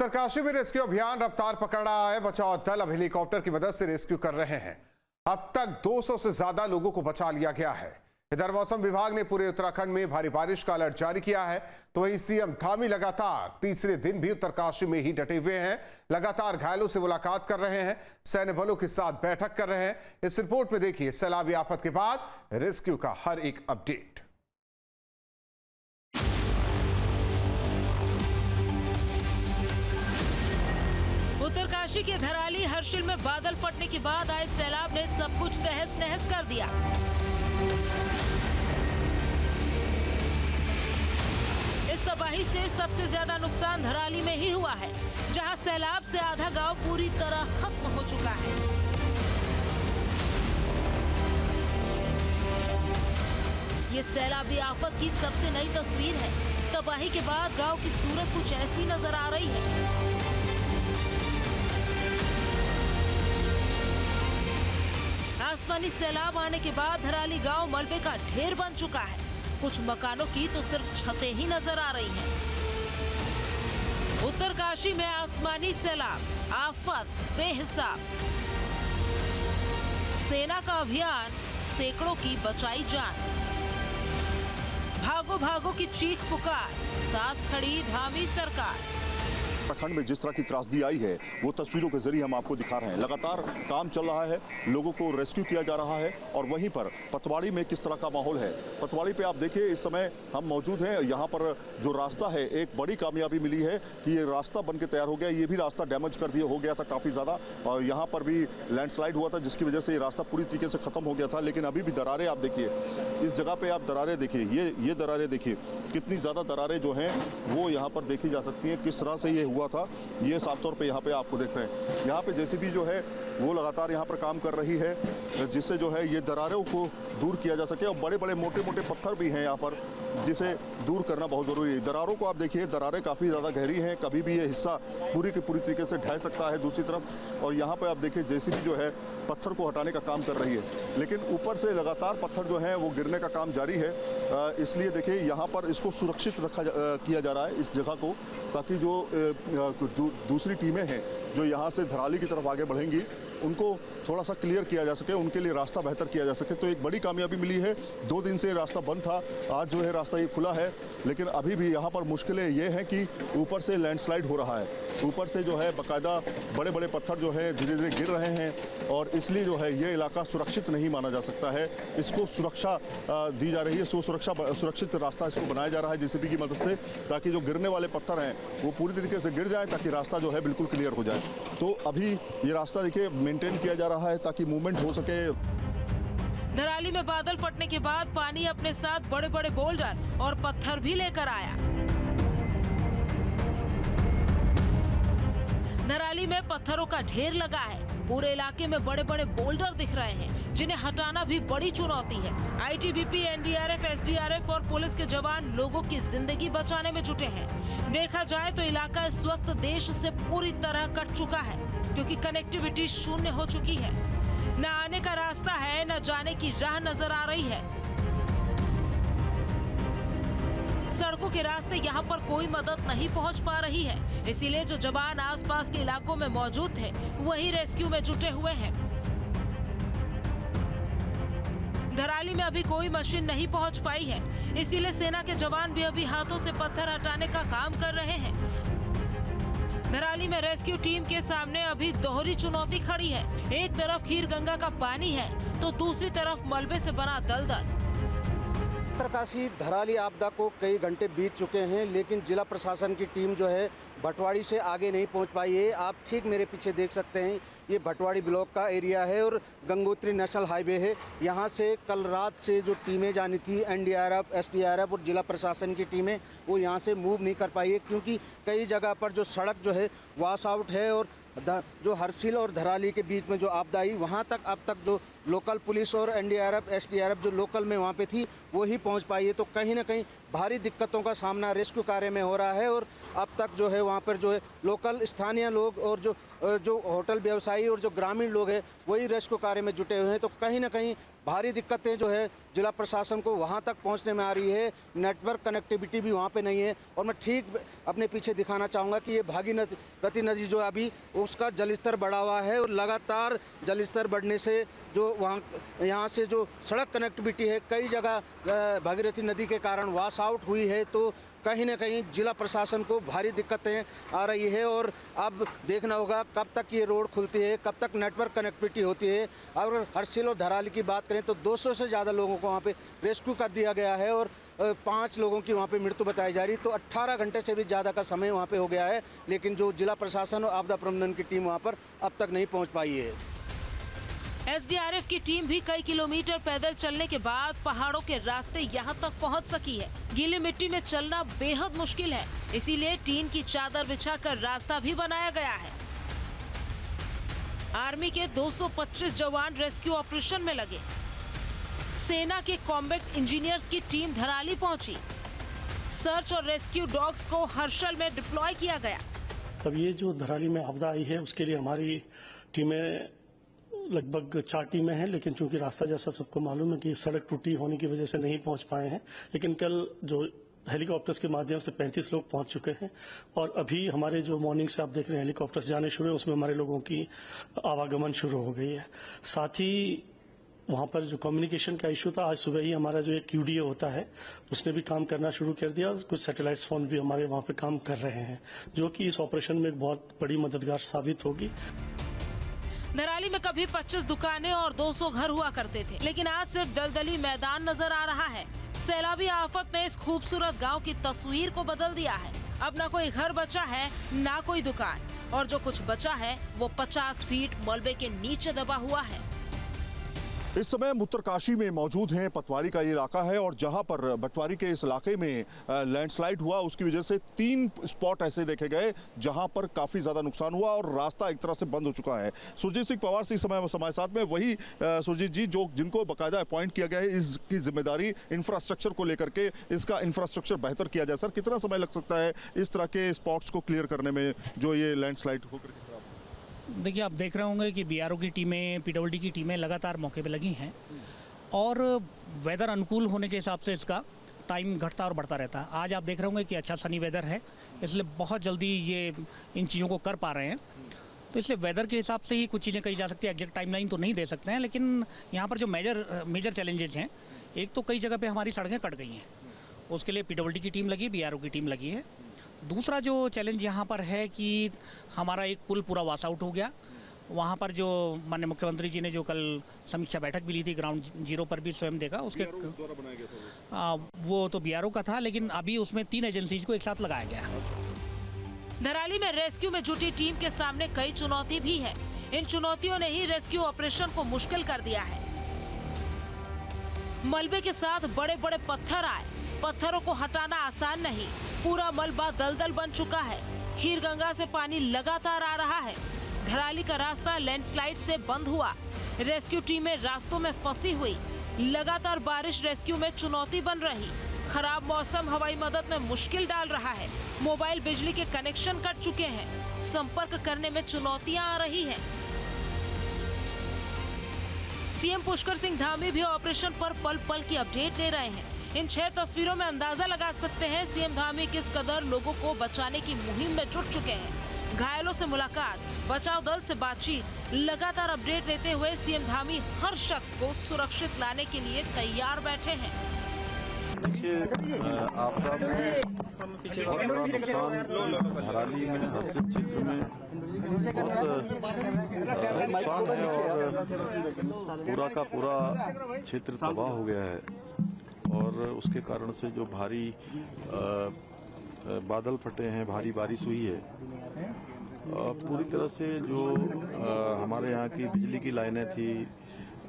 उत्तरकाशी में रेस्क्यू अभियान रफ्तार पकड़ रहा है। बचाव दल अब हेलीकॉप्टर की मदद से रेस्क्यू कर रहे हैं। अब तक 200 से ज्यादा लोगों को बचा लिया गया है। इधर मौसम विभाग ने पूरे उत्तराखंड में भारी बारिश का अलर्ट जारी किया है। तो वहीं सीएम धामी लगातार तीसरे दिन भी उत्तरकाशी में ही डटे हुए हैं। लगातार घायलों से मुलाकात कर रहे हैं, सैन्य बलों के साथ बैठक कर रहे हैं। इस रिपोर्ट में देखिए सैलाबी आफत के बाद रेस्क्यू का हर एक अपडेट। उत्तरकाशी के धराली हर्षिल में बादल फटने के बाद आए सैलाब ने सब कुछ तहस नहस कर दिया। इस तबाही से सबसे ज्यादा नुकसान धराली में ही हुआ है, जहां सैलाब से आधा गांव पूरी तरह खत्म हो चुका है। ये सैलाबी आफत की सबसे नई तस्वीर है। तबाही के बाद गांव की सूरत कुछ ऐसी नजर आ रही है। आसमानी सैलाब आने के बाद धराली गांव मलबे का ढेर बन चुका है। कुछ मकानों की तो सिर्फ छतें ही नजर आ रही हैं। उत्तरकाशी में आसमानी सैलाब, आफत बेहिसाब। सेना का अभियान, सैकड़ों की बचाई जान। भागो भागो की चीख पुकार, साथ खड़ी धामी सरकार। उत्तराखंड में जिस तरह की त्रासदी आई है वो तस्वीरों के जरिए हम आपको दिखा रहे हैं। लगातार काम चल रहा है, लोगों को रेस्क्यू किया जा रहा है। और वहीं पर पतवाड़ी में किस तरह का माहौल है। पतवाड़ी पे आप देखिए इस समय हम मौजूद हैं। यहाँ पर जो रास्ता है, एक बड़ी कामयाबी मिली है कि ये रास्ता बन के तैयार हो गया। ये भी रास्ता डैमेज कर दिया हो गया था काफ़ी ज़्यादा, और यहाँ पर भी लैंडस्लाइड हुआ था जिसकी वजह से ये रास्ता पूरी तरीके से ख़त्म हो गया था। लेकिन अभी भी दरारें आप देखिए, इस जगह पर आप दरारें देखिए, ये दरारें देखिए, कितनी ज़्यादा दरारें जो हैं वो यहाँ पर देखी जा सकती हैं। किस तरह से ये हुआ था ये साफ तौर पे यहाँ पे आपको देख रहे हैं। यहाँ पे जेसीबी जो है वो लगातार यहाँ पर काम कर रही है, जिससे जो है ये दरारों को दूर किया जा सके। और बड़े बड़े मोटे मोटे पत्थर भी हैं यहाँ पर, जिसे दूर करना बहुत ज़रूरी है। दरारों को आप देखिए, दरारें काफ़ी ज़्यादा गहरी हैं, कभी भी ये हिस्सा पूरी की पूरी तरीके से ढह सकता है दूसरी तरफ। और यहाँ पर आप देखिए जेसीबी जो है पत्थर को हटाने का काम कर रही है, लेकिन ऊपर से लगातार पत्थर जो है वो गिरने का काम जारी है। इसलिए देखिए यहाँ पर इसको सुरक्षित किया जा रहा है इस जगह को, ताकि जो दूसरी टीमें हैं जो यहाँ से धराली की तरफ आगे बढ़ेंगी उनको थोड़ा सा क्लियर किया जा सके, उनके लिए रास्ता बेहतर किया जा सके। तो एक बड़ी कामयाबी मिली है। 2 दिन से रास्ता बंद था, आज जो है रास्ता ये खुला है। लेकिन अभी भी यहाँ पर मुश्किलें ये हैं कि ऊपर से लैंडस्लाइड हो रहा है, ऊपर से जो है बाकायदा बड़े बड़े पत्थर जो है धीरे धीरे गिर रहे हैं। और इसलिए जो है ये इलाका सुरक्षित नहीं माना जा सकता है। इसको सुरक्षा दी जा रही है, सुरक्षित रास्ता इसको बनाया जा रहा है जेसीबी की मदद से, ताकि जो गिरने वाले पत्थर हैं वो पूरी तरीके से गिर जाए, ताकि रास्ता जो है बिल्कुल क्लियर हो जाए। तो अभी ये रास्ता देखिए मेंटेन किया जा रहा है ताकि मूवमेंट हो सके। धराली में बादल फटने के बाद पानी अपने साथ बड़े बड़े बोल्डर और पत्थर भी लेकर आया। धराली में पत्थरों का ढेर लगा है। पूरे इलाके में बड़े बड़े बोल्डर दिख रहे हैं, जिन्हें हटाना भी बड़ी चुनौती है। आईटीबीपी, एनडीआरएफ, एसडीआरएफ और पुलिस के जवान लोगों की जिंदगी बचाने में जुटे हैं। देखा जाए तो इलाका इस वक्त देश से पूरी तरह कट चुका है, क्योंकि कनेक्टिविटी शून्य हो चुकी है। न आने का रास्ता है, न जाने की राह नजर आ रही है। सड़कों के रास्ते यहाँ पर कोई मदद नहीं पहुँच पा रही है। इसीलिए जो जवान आसपास के इलाकों में मौजूद थे वही रेस्क्यू में जुटे हुए हैं। धराली में अभी कोई मशीन नहीं पहुँच पाई है, इसीलिए सेना के जवान भी अभी हाथों से पत्थर हटाने का काम कर रहे हैं। धराली में रेस्क्यू टीम के सामने अभी दोहरी चुनौती खड़ी है। एक तरफ खीर गंगा का पानी है तो दूसरी तरफ मलबे से बना दलदल। उत्तरकाशी धराली आपदा को कई घंटे बीत चुके हैं, लेकिन जिला प्रशासन की टीम जो है भटवाड़ी से आगे नहीं पहुंच पाई है। आप ठीक मेरे पीछे देख सकते हैं, ये भटवाड़ी ब्लॉक का एरिया है और गंगोत्री नेशनल हाईवे है। यहाँ से कल रात से जो टीमें जानी थी, एनडीआरएफ, एसडीआरएफ और जिला प्रशासन की टीमें, वो यहाँ से मूव नहीं कर पाई है, क्योंकि कई जगह पर जो सड़क जो है वॉश आउट है। और जो हर्षिल और धराली के बीच में जो आपदा आई, वहाँ तक अब तक जो लोकल पुलिस और एनडीआरएफ, एसडीआरएफ जो लोकल में वहाँ पे थी वो ही पहुँच पाई है। तो कहीं ना कहीं भारी दिक्कतों का सामना रेस्क्यू कार्य में हो रहा है। और अब तक जो है वहाँ पर जो है लोकल स्थानीय लोग और जो होटल व्यवसायी और जो ग्रामीण लोग हैं वही रेस्क्यू कार्य में जुटे हुए हैं। तो कहीं ना कहीं भारी दिक्कतें जो है जिला प्रशासन को वहाँ तक पहुँचने में आ रही है। नेटवर्क कनेक्टिविटी भी वहाँ पे नहीं है। और मैं ठीक अपने पीछे दिखाना चाहूँगा कि ये भागीरथी नदी जो अभी उसका जलस्तर बढ़ा हुआ है और लगातार जलस्तर बढ़ने से जो यहाँ से जो सड़क कनेक्टिविटी है कई जगह भागीरथी नदी के कारण वॉश आउट हुई है। तो कहीं ना कहीं जिला प्रशासन को भारी दिक्कतें आ रही है और अब देखना होगा कब तक ये रोड खुलती है, कब तक नेटवर्क कनेक्टिविटी होती है। और हर्सिल और धराली की बात करें तो 200 से ज़्यादा लोगों को वहाँ पे रेस्क्यू कर दिया गया है और 5 लोगों की वहाँ पे मृत्यु बताई जा रही। तो 18 घंटे से भी ज़्यादा का समय वहाँ पे हो गया है, लेकिन जो जिला प्रशासन और आपदा प्रबंधन की टीम वहाँ पर अब तक नहीं पहुँच पाई है। एसडीआरएफ की टीम भी कई किलोमीटर पैदल चलने के बाद पहाड़ों के रास्ते यहाँ तक पहुँच सकी है। गीली मिट्टी में चलना बेहद मुश्किल है, इसीलिए टीन की चादर बिछाकर रास्ता भी बनाया गया है। आर्मी के 225 जवान रेस्क्यू ऑपरेशन में लगे। सेना के कॉम्बैट इंजीनियर्स की टीम धराली पहुंची। सर्च और रेस्क्यू डॉग्स को हर्षल में डिप्लॉय किया गया। तब ये जो धराली में आपदा आई है उसके लिए हमारी टीमें लगभग 4 टीमें हैं, लेकिन चूंकि रास्ता जैसा सबको मालूम है कि सड़क टूटी होने की वजह से नहीं पहुंच पाए हैं। लेकिन कल जो हेलीकॉप्टर्स के माध्यम से 35 लोग पहुंच चुके हैं और अभी हमारे जो मॉर्निंग से आप देख रहे हैं हेलीकॉप्टर्स जाने शुरू है, उसमें हमारे लोगों की आवागमन शुरू हो गई है। साथ ही वहां पर जो कम्युनिकेशन का इशू था, आज सुबह ही हमारा जो एक QDA होता है उसने भी काम करना शुरू कर दिया। कुछ सैटेलाइट फोन भी हमारे वहां पे काम कर रहे हैं, जो कि इस ऑपरेशन में एक बहुत बड़ी मददगार साबित होगी। धराली में कभी 25 दुकानें और 200 घर हुआ करते थे, लेकिन आज सिर्फ दलदली मैदान नजर आ रहा है। सैलाबी आफत ने इस खूबसूरत गांव की तस्वीर को बदल दिया है। अब ना कोई घर बचा है, ना कोई दुकान, और जो कुछ बचा है वो 50 फीट मलबे के नीचे दबा हुआ है। इस समय हम उत्तरकाशी में मौजूद हैं। पतवाड़ी का ये इलाका है और जहां पर बटवारी के इस इलाके में लैंडस्लाइड हुआ, उसकी वजह से 3 स्पॉट ऐसे देखे गए जहां पर काफी ज्यादा नुकसान हुआ और रास्ता एक तरह से बंद हो चुका है। सुरजीत सिंह पवार से इस समय हमारे साथ में, वही सुरजीत जी जो जिनको बाकायदा अपॉइंट किया गया है इसकी जिम्मेदारी इंफ्रास्ट्रक्चर को लेकर के, इसका इंफ्रास्ट्रक्चर बेहतर किया जाए। सर, कितना समय लग सकता है इस तरह के स्पॉट्स को क्लियर करने में जो ये लैंडस्लाइड होकर? देखिए, आप देख रहे होंगे कि BRO की टीमें, PWD की टीमें लगातार मौके पे लगी हैं और वेदर अनुकूल होने के हिसाब से इसका टाइम घटता और बढ़ता रहता है। आज आप देख रहे होंगे कि अच्छा सनी वेदर है, इसलिए बहुत जल्दी ये इन चीज़ों को कर पा रहे हैं। तो इसलिए वेदर के हिसाब से ही कुछ चीज़ें कही जा सकती है। एग्जैक्ट टाइमलाइन तो नहीं दे सकते हैं, लेकिन यहाँ पर जो मेजर चैलेंजेस हैं, एक तो कई जगह पर हमारी सड़कें कट गई हैं, उसके लिए PWD की टीम लगी, BRO की टीम लगी है। दूसरा जो चैलेंज यहाँ पर है कि हमारा एक पुल पूरा वॉश आउट हो गया। वहाँ पर जो माननीय मुख्यमंत्री जी ने जो कल समीक्षा बैठक भी ली थी, ग्राउंड जीरो पर भी स्वयं देखा, उसके वो तो BRO का था, लेकिन अभी उसमें 3 एजेंसीज को एक साथ लगाया गया। धराली में रेस्क्यू में जुटी टीम के सामने कई चुनौती भी है। इन चुनौतियों ने ही रेस्क्यू ऑपरेशन को मुश्किल कर दिया है। मलबे के साथ बड़े बड़े पत्थर आए, पत्थरों को हटाना आसान नहीं। पूरा मलबा दलदल बन चुका है। खीरगंगा से पानी लगातार आ रहा है। धराली का रास्ता लैंडस्लाइड से बंद हुआ। रेस्क्यू टीमें रास्तों में फंसी हुई। लगातार बारिश रेस्क्यू में चुनौती बन रही। खराब मौसम हवाई मदद में मुश्किल डाल रहा है। मोबाइल बिजली के कनेक्शन कट चुके हैं। संपर्क करने में चुनौतियां आ रही हैं। सीएम पुष्कर सिंह धामी भी ऑपरेशन पर पल पल की अपडेट दे रहे हैं। इन 6 तस्वीरों में अंदाजा लगा सकते हैं सीएम धामी किस कदर लोगों को बचाने की मुहिम में जुट चुके हैं। घायलों से मुलाकात, बचाव दल से बातचीत, लगातार अपडेट देते हुए सीएम धामी हर शख्स को सुरक्षित लाने के लिए तैयार बैठे हैं। देखिए, आपदा में बहुत बड़ा नुकसान धराली में, हर्सिल क्षेत्र में बहुत नुकसान है और पूरा का पूरा क्षेत्र तबाह हो गया है। और उसके कारण से जो भारी बादल फटे हैं, भारी बारिश हुई है, पूरी तरह से जो हमारे यहाँ की बिजली की लाइनें थी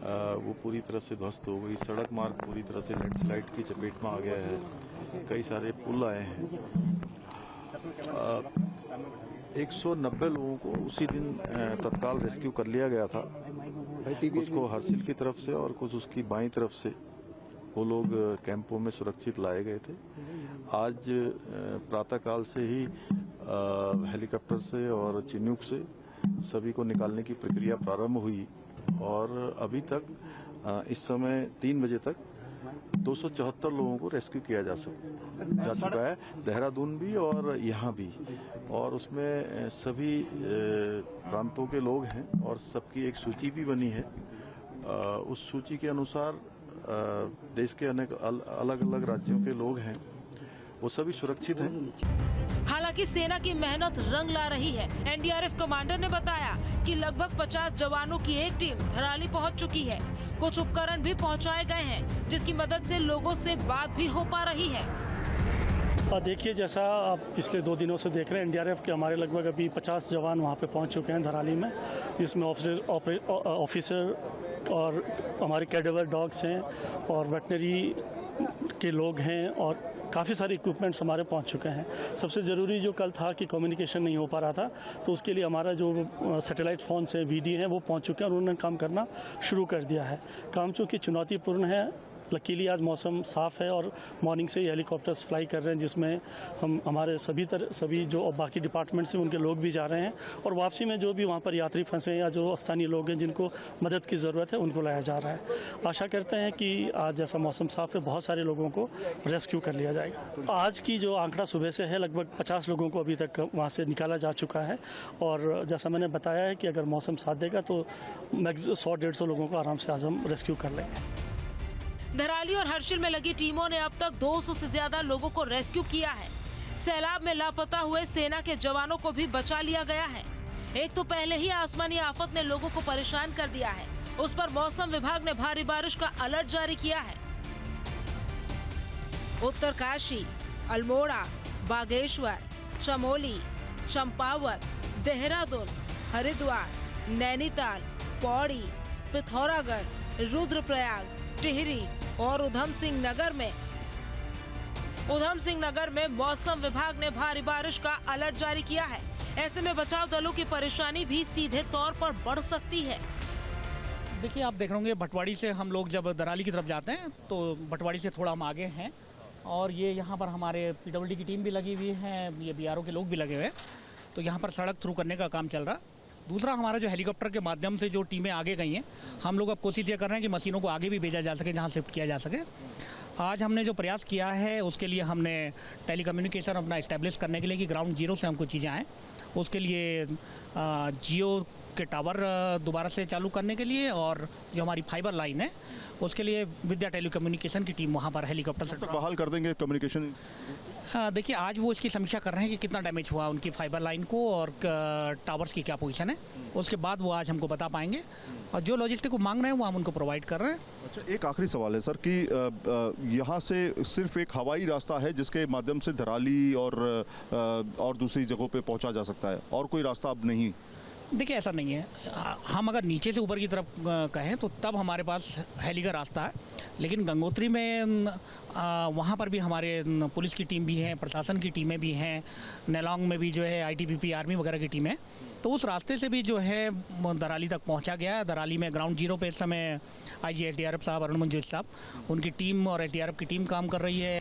वो पूरी तरह से ध्वस्त हो गई। सड़क मार्ग पूरी तरह से लैंडस्लाइड की चपेट में आ गया है। कई सारे पुल आए हैं। 190 लोगों को उसी दिन तत्काल रेस्क्यू कर लिया गया था। कुछ को हर्सिल की तरफ से और कुछ उसकी बाईं तरफ से वो लोग कैंपों में सुरक्षित लाए गए थे। आज प्रातःकाल से ही हेलीकॉप्टर से और चिन्यूक से सभी को निकालने की प्रक्रिया प्रारंभ हुई और अभी तक इस समय 3 बजे तक 274 लोगों को रेस्क्यू किया जा चुका है, देहरादून भी और यहाँ भी, और उसमें सभी प्रांतों के लोग हैं और सबकी एक सूची भी बनी है। उस सूची के अनुसार देश के अनेक अलग अलग राज्यों के लोग हैं, वो सभी सुरक्षित हैं। हालांकि सेना की मेहनत रंग ला रही है। एनडीआरएफ कमांडर ने बताया कि लगभग 50 जवानों की एक टीम धराली पहुंच चुकी है। कुछ उपकरण भी पहुंचाए गए हैं, जिसकी मदद से लोगों से बात भी हो पा रही है। देखिए, जैसा आप पिछले 2 दिनों से देख रहे हैं, एनडीआरएफ के हमारे लगभग अभी 50 जवान वहाँ पे पहुँच चुके हैं धराली में। इसमें ऑफिसर और हमारे कैडेवर डॉग्स हैं और वेटनरी के लोग हैं और काफ़ी सारे इक्विपमेंट्स हमारे पहुंच चुके हैं। सबसे ज़रूरी जो कल था कि कम्युनिकेशन नहीं हो पा रहा था, तो उसके लिए हमारा जो सैटेलाइट फ़ोन्स हैं, वीडी हैं, वो पहुंच चुके हैं और उन्होंने काम करना शुरू कर दिया है। काम चूँकि चुनौतीपूर्ण है, लकीली आज मौसम साफ़ है और मॉर्निंग से ही हेलीकॉप्टर्स फ्लाई कर रहे हैं, जिसमें हमारे सभी जो बाकी डिपार्टमेंट्स हैं उनके लोग भी जा रहे हैं और वापसी में जो भी वहाँ पर यात्री फंसे या जो स्थानीय लोग हैं जिनको मदद की ज़रूरत है उनको लाया जा रहा है। आशा करते हैं कि आज जैसा मौसम साफ़ है, बहुत सारे लोगों को रेस्क्यू कर लिया जाएगा। आज की जो आंकड़ा सुबह से है, लगभग 50 लोगों को अभी तक वहाँ से निकाला जा चुका है और जैसा मैंने बताया है कि अगर मौसम साथ देगा तो 100-150 लोगों को आराम से आज हम रेस्क्यू कर लेंगे। धराली और हर्षिल में लगी टीमों ने अब तक 200 से ज्यादा लोगों को रेस्क्यू किया है। सैलाब में लापता हुए सेना के जवानों को भी बचा लिया गया है। एक तो पहले ही आसमानी आफत ने लोगों को परेशान कर दिया है, उस पर मौसम विभाग ने भारी बारिश का अलर्ट जारी किया है। उत्तरकाशी, अल्मोड़ा, बागेश्वर, चमोली, चंपावत, देहरादून, हरिद्वार, नैनीताल, पौड़ी, पिथौरागढ़, रुद्रप्रयाग, टिहरी और उधम सिंह नगर में मौसम विभाग ने भारी बारिश का अलर्ट जारी किया है। ऐसे में बचाव दलों की परेशानी भी सीधे तौर पर बढ़ सकती है। देखिए, आप देख रहे होंगे भटवाड़ी से हम लोग जब धराली की तरफ जाते हैं तो भटवाड़ी से थोड़ा हम आगे हैं और ये यहाँ पर हमारे पीडब्ल्यूडी की टीम भी लगी हुई है, ये बीआरओ के लोग भी लगे हुए हैं, तो यहाँ पर सड़क थ्रू करने का काम चल रहा है। दूसरा, हमारा जो हेलीकॉप्टर के माध्यम से जो टीमें आगे गई हैं, हम लोग अब कोशिश ये कर रहे हैं कि मशीनों को आगे भी भेजा जा सके, जहाँ शिफ्ट किया जा सके। आज हमने जो प्रयास किया है उसके लिए हमने टेलीकम्युनिकेशन अपना इस्टेब्लिश करने के लिए कि ग्राउंड जीरो से हमको चीज़ें आएँ, उसके लिए जियो के टावर दोबारा से चालू करने के लिए और जो हमारी फाइबर लाइन है उसके लिए विद्या टेलीकम्युनिकेशन की टीम वहाँ पर हेलीकॉप्टर से बहाल कर देंगे कम्युनिकेशन। देखिए, आज वो इसकी समीक्षा कर रहे हैं कि कितना डैमेज हुआ उनकी फाइबर लाइन को और टावर्स की क्या पोजीशन है, उसके बाद वो आज हमको बता पाएंगे और जो लॉजिस्टिक को मांग रहे हैं वो हम उनको प्रोवाइड कर रहे हैं। अच्छा, एक आखिरी सवाल है सर कि यहाँ से सिर्फ एक हवाई रास्ता है जिसके माध्यम से धराली और दूसरी जगहों पे पहुँचा जा सकता है, और कोई रास्ता अब नहीं? देखिए, ऐसा नहीं है। हम अगर नीचे से ऊपर की तरफ कहें तो तब हमारे पास हेली का रास्ता है, लेकिन गंगोत्री में वहाँ पर भी हमारे पुलिस की टीम भी है, प्रशासन की टीमें भी हैं, नेलोंग में भी जो है आईटीबीपी आर्मी वगैरह की टीमें, तो उस रास्ते से भी जो है धराली तक पहुँचा गया है। धराली में ग्राउंड जीरो पे इस समय आईजी एसडीआरएफ साहब, अरुण मंजूर साहब, उनकी टीम और एसडीआरएफ की टीम काम कर रही है।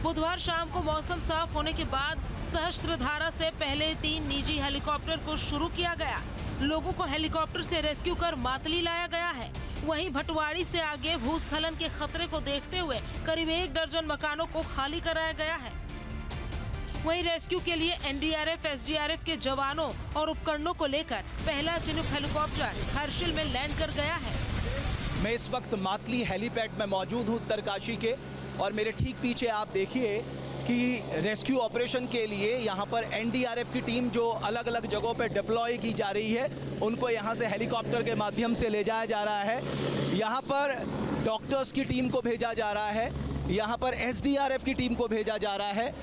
बुधवार शाम को मौसम साफ होने के बाद सहस्त्रधारा से पहले 3 निजी हेलीकॉप्टर को शुरू किया गया। लोगों को हेलीकॉप्टर से रेस्क्यू कर मातली लाया गया है। वहीं भटवाड़ी से आगे भूस्खलन के खतरे को देखते हुए करीब 1 दर्जन मकानों को खाली कराया गया है। वहीं रेस्क्यू के लिए एनडीआरएफ, एसडीआरएफ के जवानों और उपकरणों को लेकर पहला चिनूक हेलीकॉप्टर हर्षिल में लैंड कर गया है। मैं इस वक्त मातली हेलीपैड में मौजूद हूँ उत्तरकाशी के, और मेरे ठीक पीछे आप देखिए कि रेस्क्यू ऑपरेशन के लिए यहाँ पर एनडीआरएफ की टीम जो अलग अलग जगहों पर डिप्लॉय की जा रही है, उनको यहाँ से हेलीकॉप्टर के माध्यम से ले जाया जा रहा है। यहाँ पर डॉक्टर्स की टीम को भेजा जा रहा है, यहाँ पर एसडीआरएफ की टीम को भेजा जा रहा है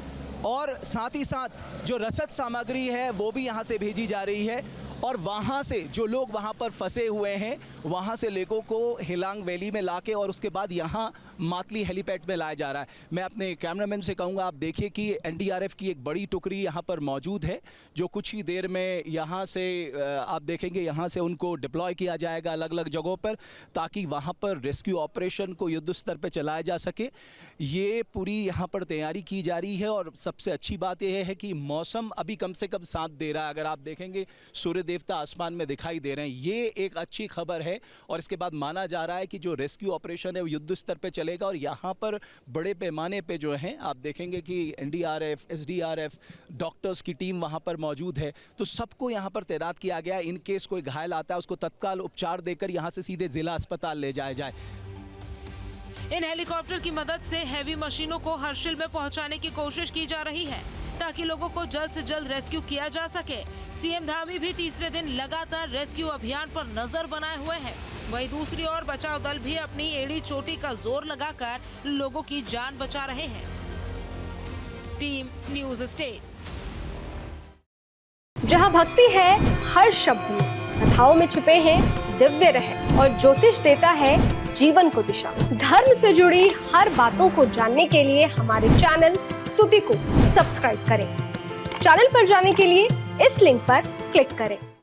और साथ ही साथ जो रसद सामग्री है वो भी यहाँ से भेजी जा रही है। और वहाँ से जो लोग वहाँ पर फंसे हुए हैं, वहाँ से लोगों को हिलांग वैली में लाके और उसके बाद यहाँ मातली हेलीपैड में लाया जा रहा है। मैं अपने कैमरामैन से कहूँगा, आप देखिए कि एनडीआरएफ की एक बड़ी टुकड़ी यहाँ पर मौजूद है, जो कुछ ही देर में यहाँ से आप देखेंगे, यहाँ से उनको डिप्लॉय किया जाएगा अलग अलग जगहों पर, ताकि वहाँ पर रेस्क्यू ऑपरेशन को युद्ध स्तर पर चलाया जा सके। ये पूरी यहाँ पर तैयारी की जा रही है और सबसे अच्छी बात यह है कि मौसम अभी कम से कम साथ दे रहा है। अगर आप देखेंगे सूर्य देवता आसमान में दिखाई दे रहे हैं। ये एक अच्छी खबर है और इसके बाद माना जा रहा है कि जो रेस्क्यू ऑपरेशन है वो युद्ध स्तर पे चलेगा और यहाँ पर बड़े पैमाने पे जो है आप देखेंगे कि एनडीआरएफ, एसडीआरएफ, डॉक्टर्स की टीम वहाँ पर मौजूद है। तो सबको यहाँ पर तैनात किया गया है। इन केस कोई घायल आता है उसको तत्काल उपचार देकर यहाँ से सीधे जिला अस्पताल ले जाया जाए। इन हेलीकॉप्टर की मदद से हैवी मशीनों को हर्षिल में पहुंचाने की कोशिश की जा रही है ताकि लोगों को जल्द से जल्द रेस्क्यू किया जा सके। सीएम धामी भी तीसरे दिन लगातार रेस्क्यू अभियान पर नजर बनाए हुए हैं। वहीं दूसरी ओर बचाव दल भी अपनी एड़ी चोटी का जोर लगाकर लोगों की जान बचा रहे हैं। Team news state. जहां भक्ति है हर शब्द में, कथाओं में छुपे हैं दिव्य रहस्य और ज्योतिष देता है जीवन को दिशा। धर्म से जुड़ी हर बातों को जानने के लिए हमारे चैनल स्तुति को सब्सक्राइब करें। चैनल पर जाने के लिए इस लिंक पर क्लिक करें।